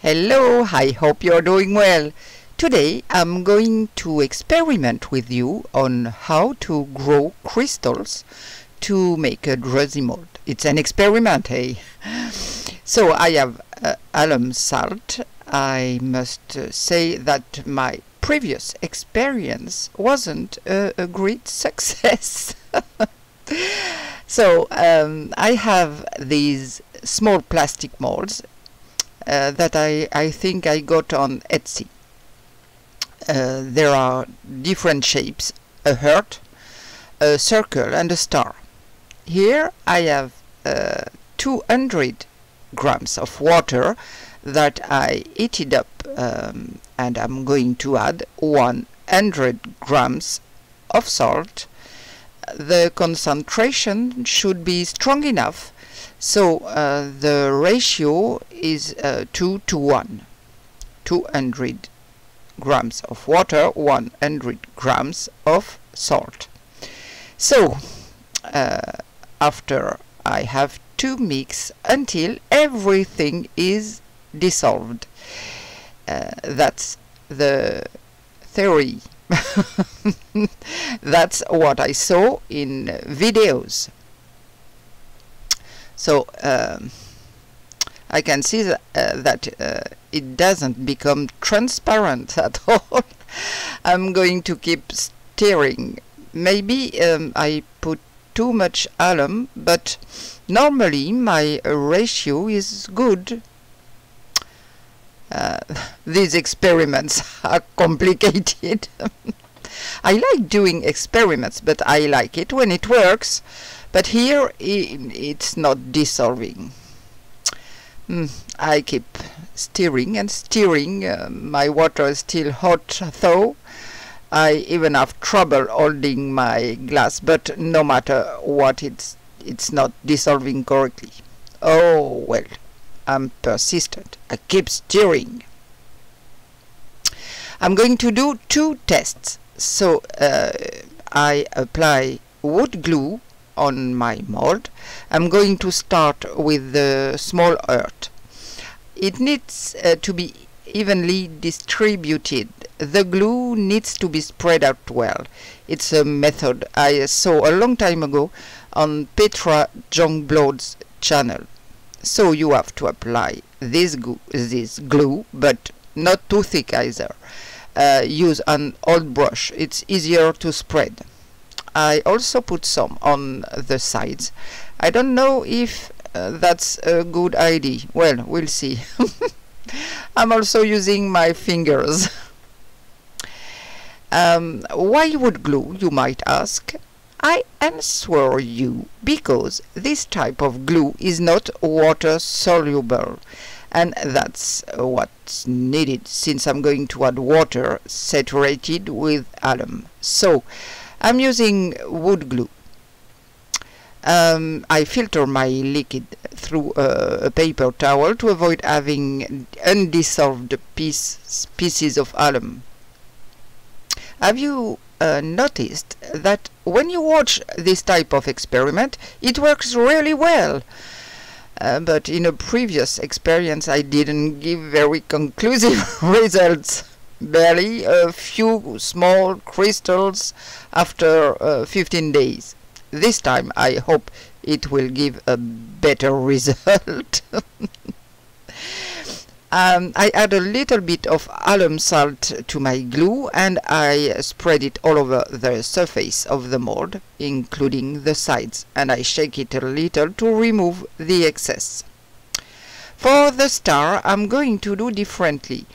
Hello, I hope you're doing well. Today I'm going to experiment with you on how to grow crystals to make a dressing mold. It's an experiment, hey? So I have alum salt. I must say that my previous experience wasn't a great success. So I have these small plastic molds that I think I got on Etsy. There are different shapes, a heart, a circle and a star. Here I have 200 grams of water that I heated up, and I'm going to add 100 grams of salt. The concentration should be strong enough, so the ratio is 2 to 1. 200 grams of water, 100 grams of salt. So after I have to mix until everything is dissolved. That's the theory. That's what I saw in videos. So I can see that it doesn't become transparent at all. I'm going to keep stirring. Maybe I put too much alum, but normally my ratio is good. These experiments are complicated. I like doing experiments, but I like it when it works. But here it's not dissolving. I keep stirring and stirring. My water is still hot though. I even have trouble holding my glass, but no matter what, it's not dissolving correctly. Oh well, I'm persistent. I keep stirring. I'm going to do 2 tests. So I apply wood glue on my mold. I'm going to start with the small earth. It needs to be evenly distributed. The glue needs to be spread out well. It's a method I saw a long time ago on Petra Jongblood's channel. So you have to apply this glue, but not too thick either. Use an old brush. It's easier to spread. I also put some on the sides. I don't know if that's a good idea. Well, we'll see. I'm also using my fingers. Why wood glue, you might ask? I answer you because this type of glue is not water soluble, and that's what's needed since I'm going to add water saturated with alum. So I'm using wood glue. I filter my liquid through a paper towel to avoid having undissolved pieces of alum. Have you noticed that when you watch this type of experiment, it works really well? But in a previous experience I didn't give very conclusive results. Barely a few small crystals after 15 days. This time I hope it will give a better result. I add a little bit of alum salt to my glue and I spread it all over the surface of the mold, including the sides, and I shake it a little to remove the excess. For the star I'm going to do differently.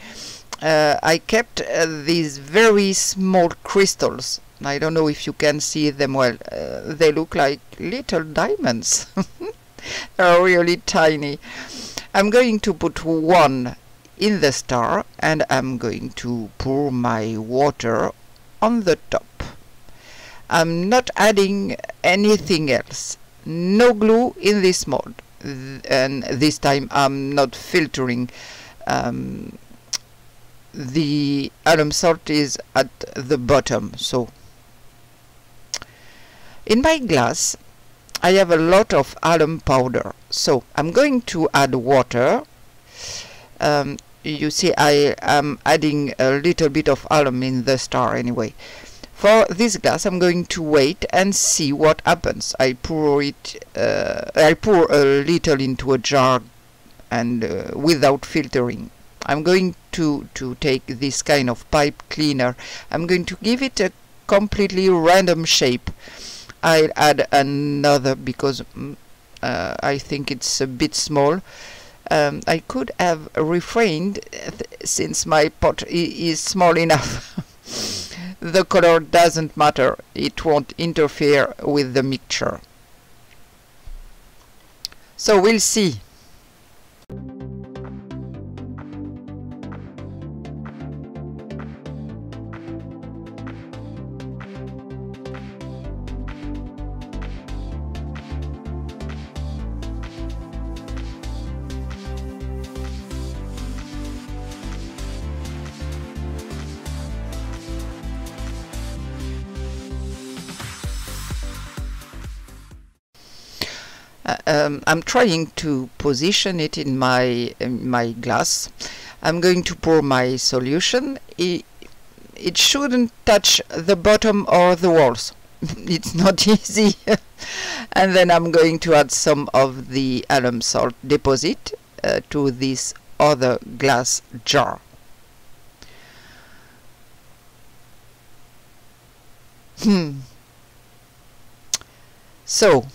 I kept these very small crystals. I don't know if you can see them well. They look like little diamonds. They're really tiny. I'm going to put 1 in the star and I'm going to pour my water on the top. I'm not adding anything else. No glue in this mold. And this time I'm not filtering. The alum salt is at the bottom. So in my glass I have a lot of alum powder, so I'm going to add water you see I am adding a little bit of alum in the star anyway. For this glass I'm going to wait and see what happens. I pour a little into a jar and without filtering. I'm going to take this kind of pipe cleaner. I'm going to give it a completely random shape. I'll add another because I think it's a bit small. I could have refrained since my pot is small enough. The color doesn't matter, it won't interfere with the mixture. So we'll see. I'm trying to position it in my glass. I'm going to pour my solution. It shouldn't touch the bottom or the walls. It's not easy. And then I'm going to add some of the alum salt deposit to this other glass jar. So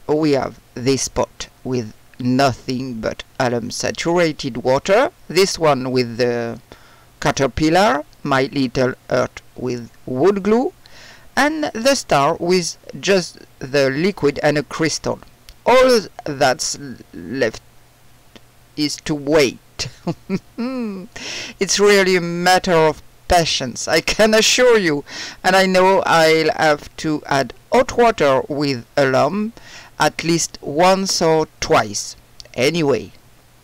we have this pot with nothing but alum saturated water, this one with the caterpillar, my little earth with wood glue, and the star with just the liquid and a crystal. All that's left is to wait. It's really a matter of patience, I can assure you, and I know I'll have to add hot water with alum at least once or twice. Anyway,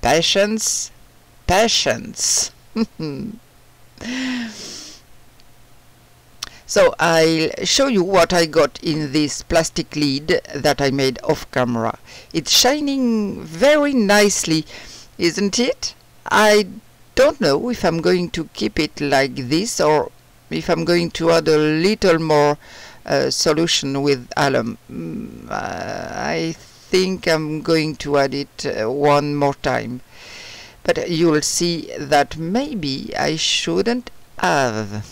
patience, patience. So I'll show you what I got in this plastic lid that I made off camera. It's shining very nicely, isn't it? I don't know if I'm going to keep it like this or if I'm going to add a little more solution with alum. I think I'm going to add it one more time, but you'll see that maybe I shouldn't have.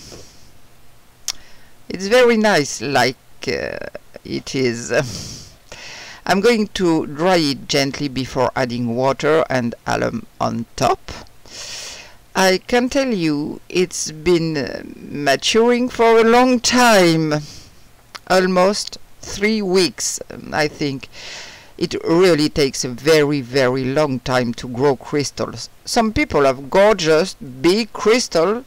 It's very nice like it is. I'm going to dry it gently before adding water and alum on top. I can tell you it's been maturing for a long time. Almost 3 weeks, I think. It really takes a very, very long time to grow crystals. Some people have gorgeous big crystal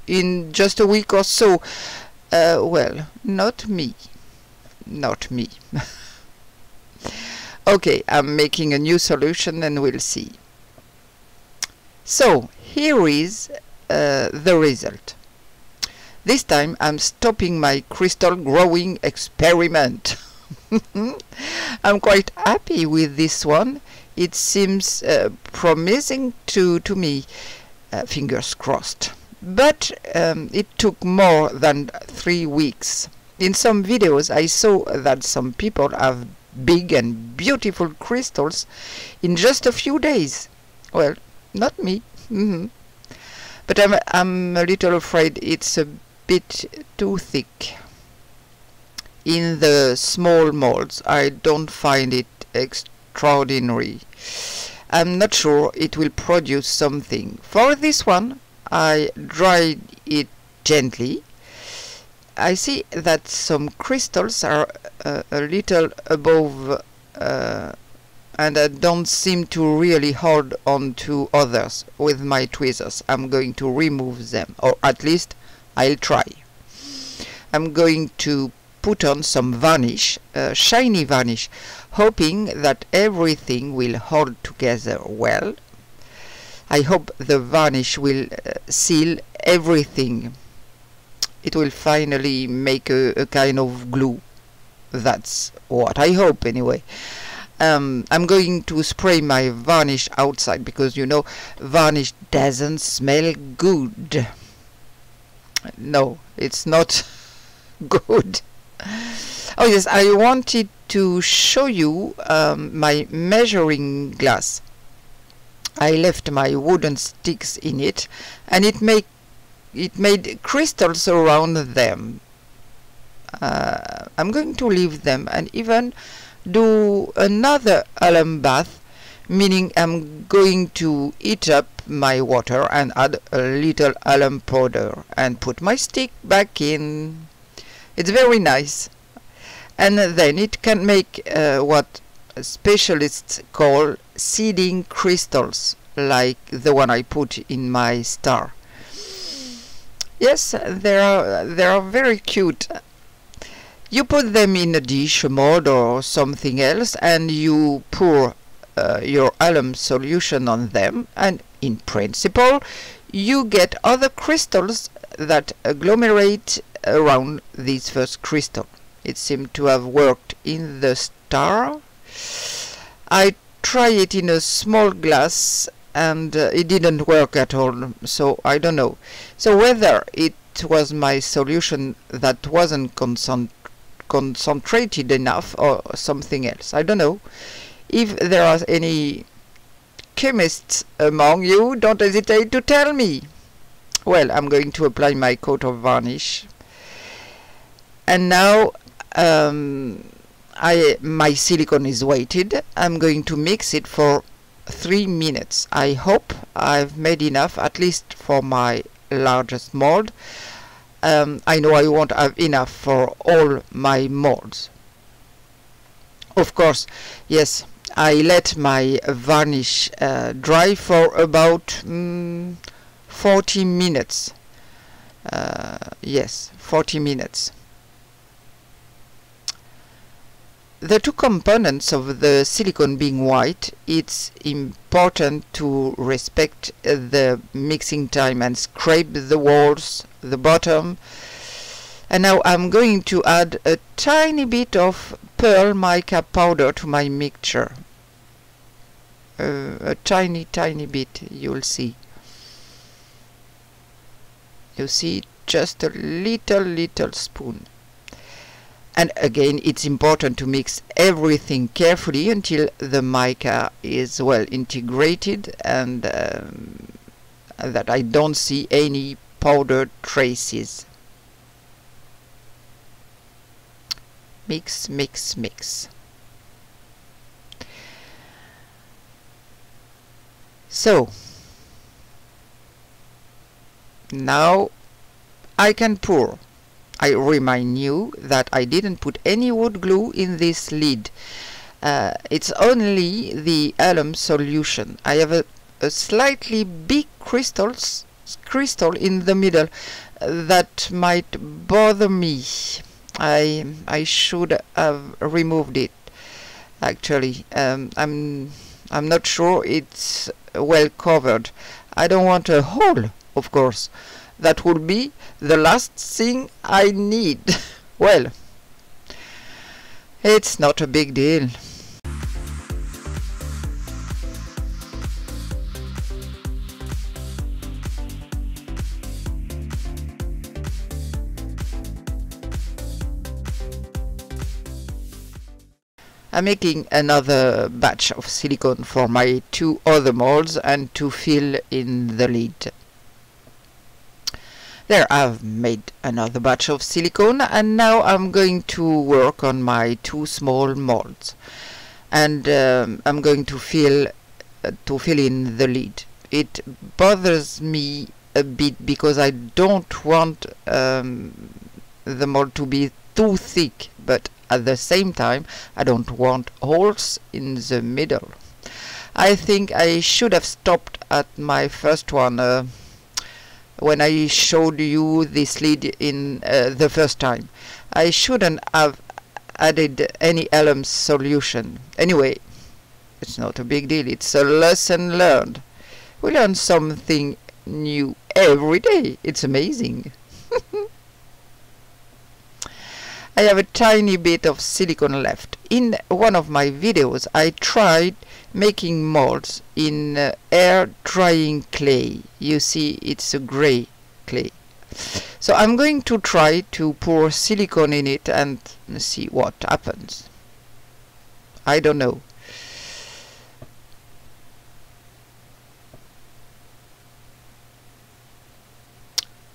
in just a week or so. Well, not me. Not me. Okay, I'm making a new solution and we'll see. So, here is the result. This time I'm stopping my crystal growing experiment. I'm quite happy with this one. It seems promising to me. Fingers crossed. But it took more than 3 weeks. In some videos I saw that some people have big and beautiful crystals in just a few days. Well, not me. But I'm a little afraid it's a bit too thick. In the small molds I don't find it extraordinary. I'm not sure it will produce something. For this one I dried it gently. I see that some crystals are a little above and I don't seem to really hold on to others with my tweezers. I'm going to remove them, or at least I'll try. I'm going to put on some varnish, shiny varnish, hoping that everything will hold together well. I hope the varnish will seal everything. It will finally make a kind of glue. That's what I hope anyway. I'm going to spray my varnish outside because you know varnish doesn't smell good. No, it's not good. Oh yes, I wanted to show you my measuring glass. I left my wooden sticks in it and it made crystals around them. I'm going to leave them and even do another alum bath, meaning I'm going to heat up my water and add a little alum powder and put my stick back in. It's very nice, and then it can make what specialists call seeding crystals, like the one I put in my star. Yes, they are very cute. You put them in a dish, a mold or something else, and you pour your alum solution on them, and in principle you get other crystals that agglomerate around this first crystal. It seemed to have worked in the star. I tried it in a small glass and it didn't work at all, so I don't know. So whether it was my solution that wasn't concentrated enough or something else, I don't know. If there are any chemists among you, don't hesitate to tell me. Well, I'm going to apply my coat of varnish, and now my silicone is weighted. I'm going to mix it for 3 minutes. I hope I've made enough, at least for my largest mold. I know I won't have enough for all my molds. Of course, yes, I let my varnish dry for about 40 minutes. Yes, 40 minutes. The two components of the silicone being white, it's important to respect the mixing time and scrape the walls, the bottom. And now I'm going to add a tiny bit of pearl mica powder to my mixture. A tiny bit, you'll see. You see, just a little spoon. And again, it's important to mix everything carefully until the mica is well integrated and that I don't see any powder traces. Mix, mix, mix. So now I can pour. I remind you that I didn't put any wood glue in this lid. It's only the alum solution. I have a slightly big crystal in the middle that might bother me. I should have removed it. Actually, I'm not sure it's well covered. I don't want a hole, of course. That would be the last thing I need. Well, it's not a big deal. I'm making another batch of silicone for my two other molds and to fill in the lid. There, I've made another batch of silicone, and now I'm going to work on my two small molds, and I'm going to fill in the lid. It bothers me a bit because I don't want the mold to be too thick, but at the same time I don't want holes in the middle. I think I should have stopped at my first one when I showed you this lid in the first time. I shouldn't have added any alum solution. Anyway, it's not a big deal. It's a lesson learned. We learn something new every day. It's amazing. I have a tiny bit of silicone left. In one of my videos I tried making molds in air drying clay. You see, it's a gray clay. So I'm going to try to pour silicone in it and see what happens. I don't know.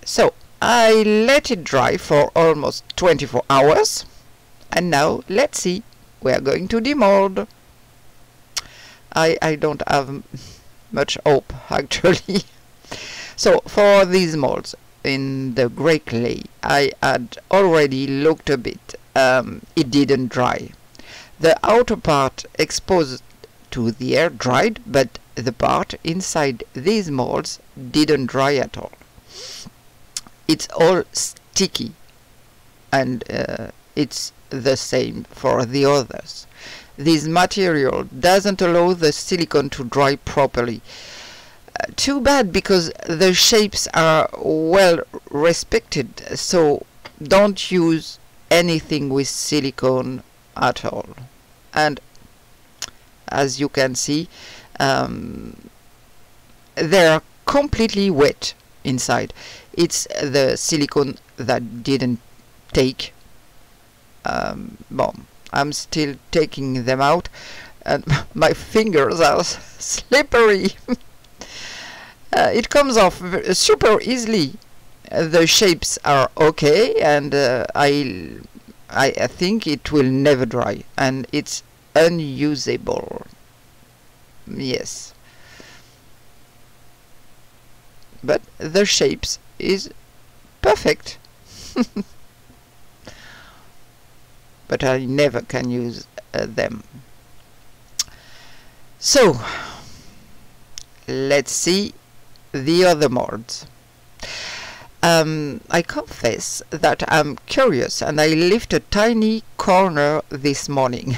So I let it dry for almost 24 hours, and now let's see. We are going to demold. I don't have much hope actually. So for these molds in the grey clay, I had already looked a bit. It didn't dry. The outer part exposed to the air dried, but the part inside these molds didn't dry at all. It's all sticky, and it's the same for the others. This material doesn't allow the silicone to dry properly. Too bad, because the shapes are well respected, so don't use anything with silicone at all. And as you can see, they're completely wet inside. It's the silicone that didn't take. Well, I'm still taking them out, and my fingers are slippery. It comes off super easily. The shapes are okay, and I think it will never dry, and it's unusable. Yes. But the shapes is perfect. But I never can use them. So let's see the other molds. I confess that I'm curious, and I lift a tiny corner this morning.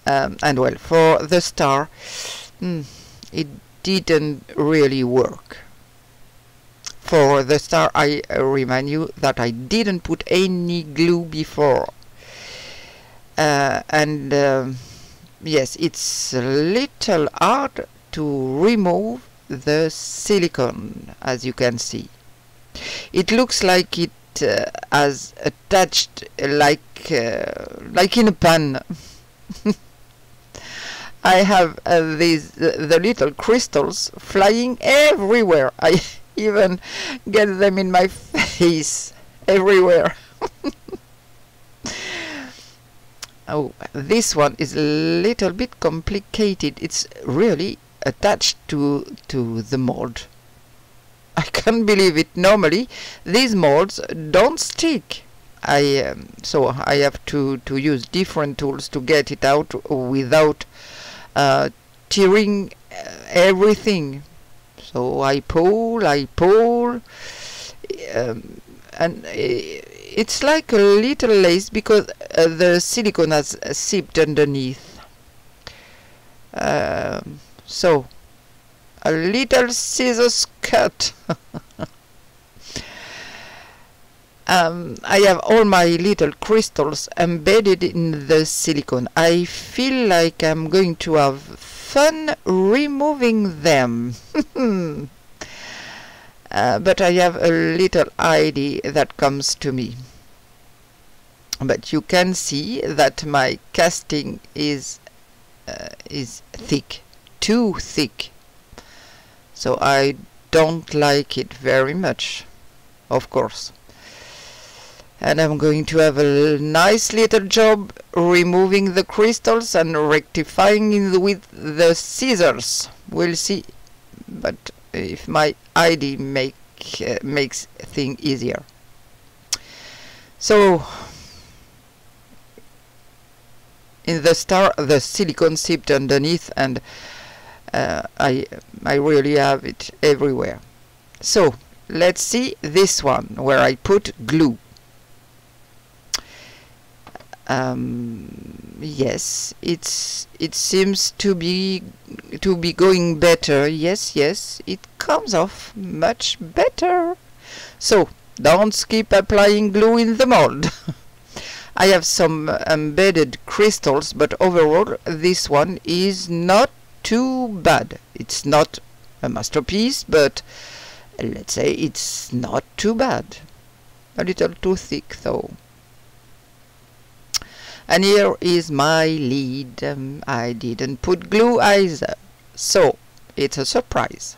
And well, for the star, it didn't really work. For the star, I remind you that I didn't put any glue before. Yes, it's a little hard to remove the silicone, as you can see. It looks like it has attached like in a pan. I have the little crystals flying everywhere. I even get them in my face everywhere. Oh, this one is a little bit complicated. It's really attached to the mold. I can't believe it. Normally these molds don't stick. So I have to use different tools to get it out without tearing everything. So I pull, and it's like a little lace, because the silicone has seeped underneath. So a little scissors cut. I have all my little crystals embedded in the silicone. I feel like I'm going to have fun removing them. But I have a little idea that comes to me. But you can see that my casting is thick, too thick. So I don't like it very much, of course. And I'm going to have a nice little job removing the crystals and rectifying it with the scissors. We'll see. But if my idea makes things easier. So in the star, the silicone seeped underneath, and I really have it everywhere. So let's see this one where I put glue. Yes, it seems to be going better. Yes, it comes off much better. So don't skip applying glue in the mold. I have some embedded crystals, but overall this one is not too bad. It's not a masterpiece, but let's say it's not too bad. A little too thick though. And here is my lid. I didn't put glue either, so it's a surprise.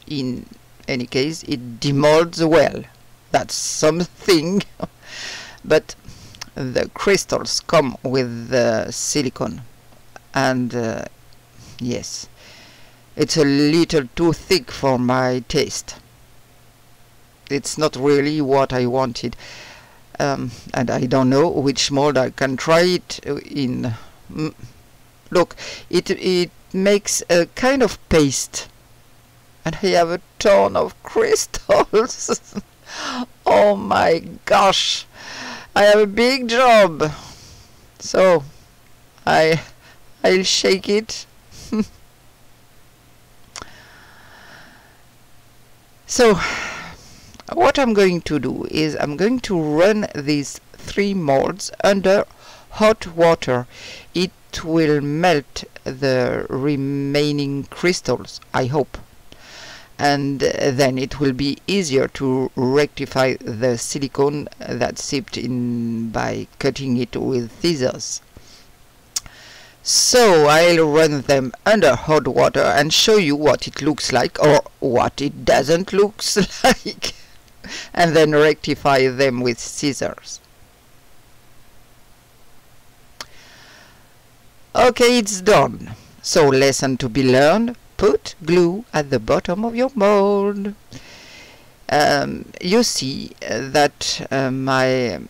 In any case, it demolds well. That's something. But the crystals come with the silicone, and yes, it's a little too thick for my taste. It's not really what I wanted. And I don't know which mold I can try it in. Look, it makes a kind of paste, and I have a ton of crystals. Oh my gosh, I have a big job. So I'll shake it. So what I'm going to do is I'm going to run these 3 molds under hot water. It will melt the remaining crystals, I hope, and then it will be easier to rectify the silicone that seeped in by cutting it with scissors. So I'll run them under hot water and show you what it looks like, or what it doesn't look like, and then rectify them with scissors. Okay, it's done. So lesson to be learned: put glue at the bottom of your mold. You see that my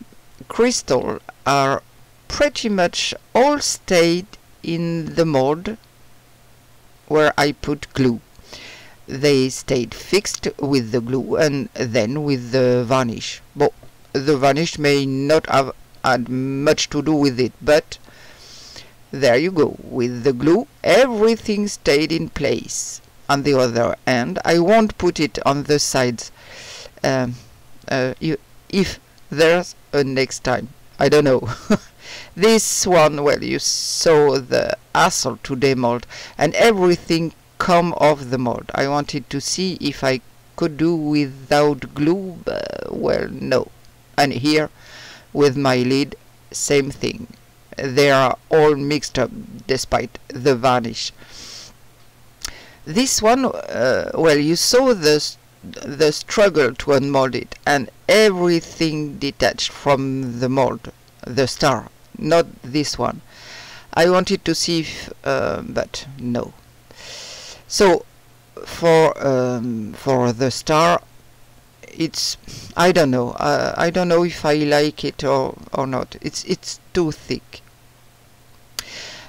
crystals are pretty much all stayed in the mold where I put glue. They stayed fixed with the glue and then with the varnish. But the varnish may not have had much to do with it, but there you go. With the glue, everything stayed in place. On the other hand, I won't put it on the sides. If there's a next time, I don't know. This one, well, you saw the hassle to demold, and everything come off the mold. I wanted to see if I could do without glue, but well, no. And here with my lid, same thing. They are all mixed up despite the varnish. This one, well, you saw the struggle to unmold it, and everything detached from the mold, the star, not this one. I wanted to see if, but no. So for the star, it's, I don't know. I don't know if I like it or not. It's too thick.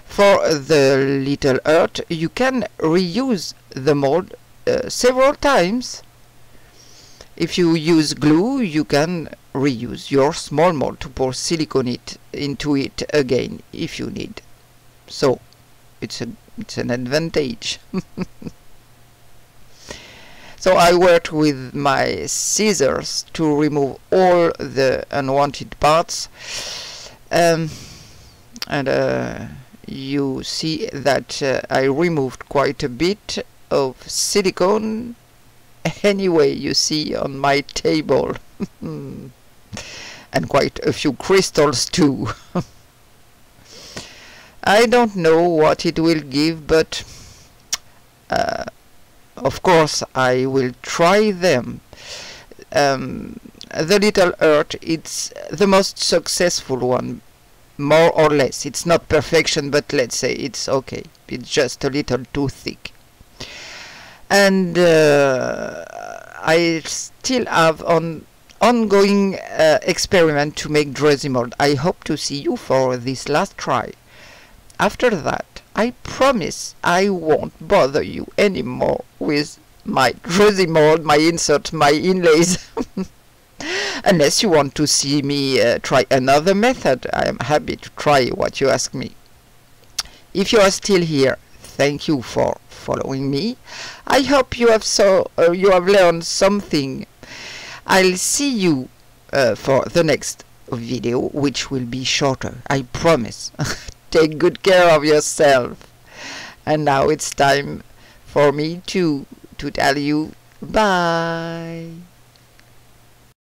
For the little heart, you can reuse the mold several times. If you use glue, you can reuse your small mold to pour silicone into it again if you need. So it's an advantage. So I worked with my scissors to remove all the unwanted parts, and you see that I removed quite a bit of silicone. Anyway, you see on my table, and quite a few crystals too. I don't know what it will give, but of course I will try them. The little heart, it's the most successful one, more or less. It's not perfection, but let's say it's okay. It's just a little too thick. And I still have an ongoing experiment to make Dressy mold. I hope to see you for this last try. After that, I promise I won't bother you anymore with my Dressy mold, my insert, my inlays. Unless you want to see me try another method, I am happy to try what you ask me. If you are still here, thank you for following me. I hope you have learned something. I'll see you for the next video, which will be shorter, I promise. Take good care of yourself. And now it's time for me to tell you bye.